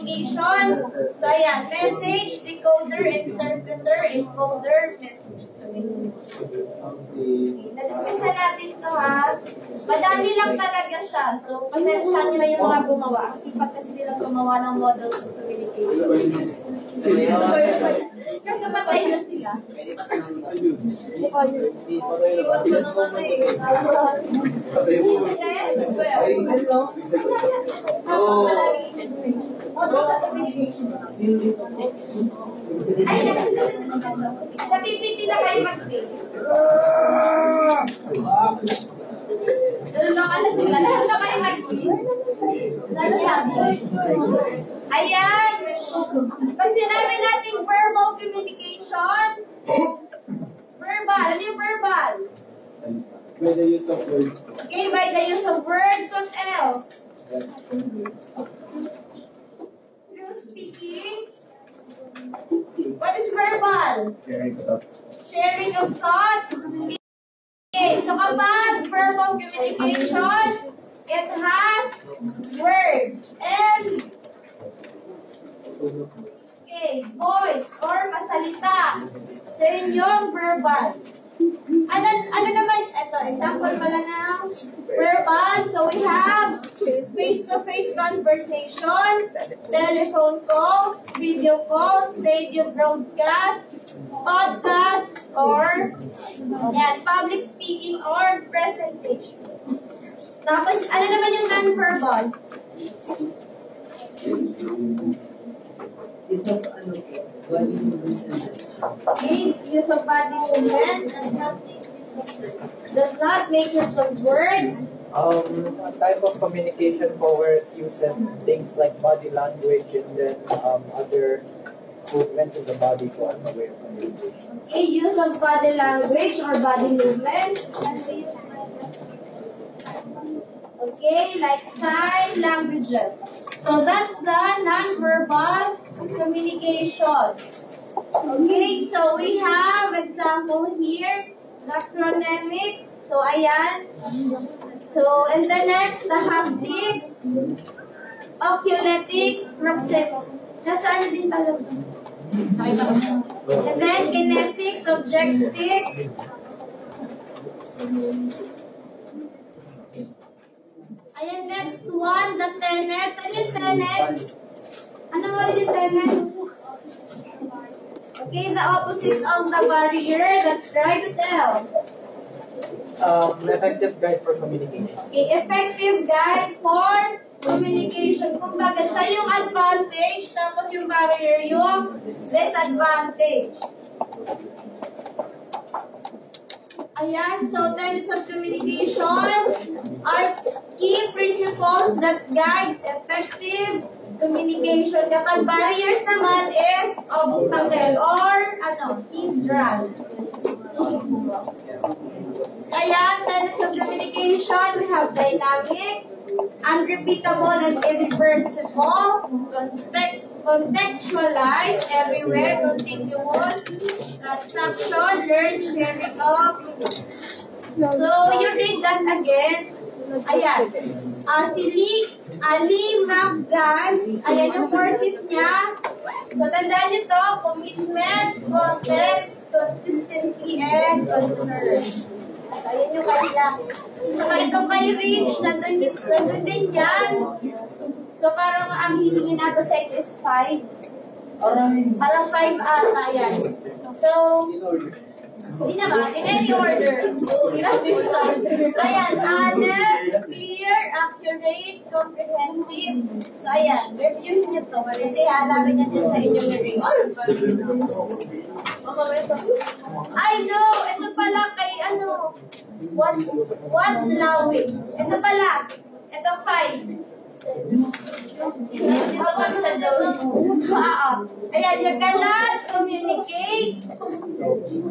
communication. So, ayan, message, decoder, interpreter, encoder, message. So, na-discussan natin ito ha. Madami lang talaga siya. So, pasensya nyo na yung mga gumawa. Sipat kasi nilang gumawa ng models of communication. Kasi matay na sila. Sa PPT na kayo mag-base. Lalo na sila. Lahat na kayo mag-base. Ayan. Pag sinabi natin verbal communication, verbal. Ano yung verbal? By the use of words. Okay, by the use of words. What else? Through speaking. What is verbal? Sharing thoughts. Sharing of thoughts. Okay, so kapag verbal communication, it has words and voice or masalita. So yun yung verbal. Ano naman, ito, example pala na verbal. So we have face-to-face conversation, telephone calls, video calls, radio broadcast, podcast, or public speaking or presentation. Tapos, ano naman yung non-verbal? Use of body movements. Does not make use of words. Type of communication forward uses things like body language and then other movements of the body as a way of communication. Okay, use of body language or body movements. Okay, like sign languages. So that's the non-verbal communication. Okay, so we have example here, the chronemics. So ayan. So and the next, the haptics, oculetics, proxemics. Nasaan din talaga? And then kinesics, objectives. Ayan, next one, the tenets. Ano yung tenets? Ano mo rin yung tenets? Okay, the opposite of the barrier. That's right, what else? Effective guide for communication. Okay, effective guide for communication. Kumbaga, siya yung advantage, tapos yung barrier yung disadvantage. Ayan, so tenets of communication are key principles that guides effective communication. Kapag barriers naman is obstacle or hindrance. Ayan, tenets of communication, we have dynamic, unrepeatable and irreversible, contextualized, everywhere, continuous, transaction, learn, sharing of. So, you read that again. Ayan. Si Ali McGans, ayan yung courses niya. So, tandaan nyo to, commitment, context, consistency, and concern. So, ayan yung kanila. Tsaka itong kay Rich, nandun din yan. So, parang ang hilingin nato sa ito is 5. Parang 5 ata yan. So, hindi naman, in any order. Ayan, honest, clear, accurate, comprehensive. So, ayan, review niyo to. Kasi hanapin niya din sa inyong review. I know, ito pala kay what's Lawing? Ito pala, ito 5. Ayan, you cannot communicate.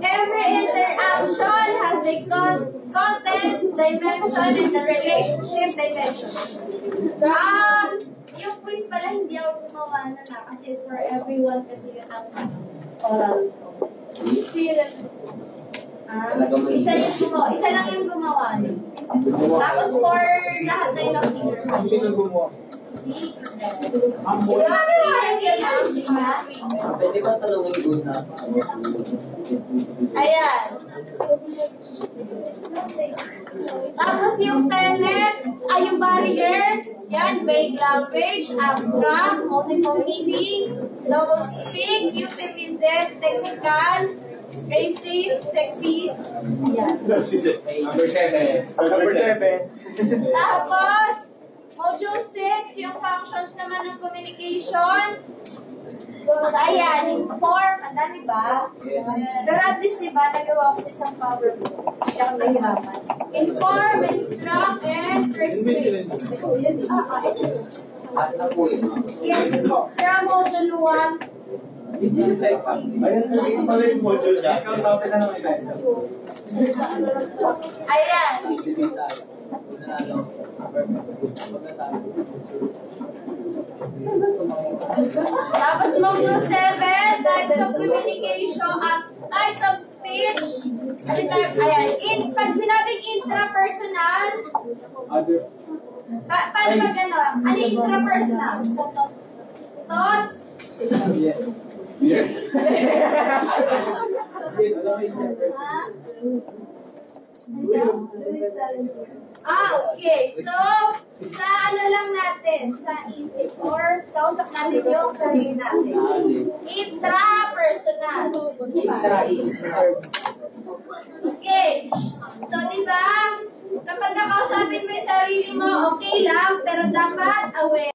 Every interaction has a content dimension and the relationship dimension. Yung quiz pala hindi ako gumawa na kasi for everyone kasi yun ang oral. Isa lang yung gumawa. Tapos for lahat na yung senior. Sino gumawa? Pwede ko tanongin una. Ayan. Tapos yung tenets, ay yung barrier, yan, vague language, abstract, multiple meaning, double speak, euphemism, technical, racist, sexist, ayan. Number 7. Number 7. Tapos, module 6, yung functions naman ng communication. So, ayan, inform, ang dami ba? Pero at least, diba, nagawa ko sa isang PowerPoint. Hindi ako nahihirapan. Inform, instruct, and persuade. Yes po. Pero module 1, Ayun pala yung module na. ayan. Tapos module 7, types of communication at types of speech. Ano type? Ayan. Pag sinabing intrapersonal, Other. paano ba gano'n? Ano yung intrapersonal? Thoughts? Yes. Okay. So, sa ano lang natin, sa isip or kausap natin yung sarili natin. Intrapersonal. Okay. So, di ba? Kapag nakausapin mo yung sarili mo, okay lang, pero dapat aware.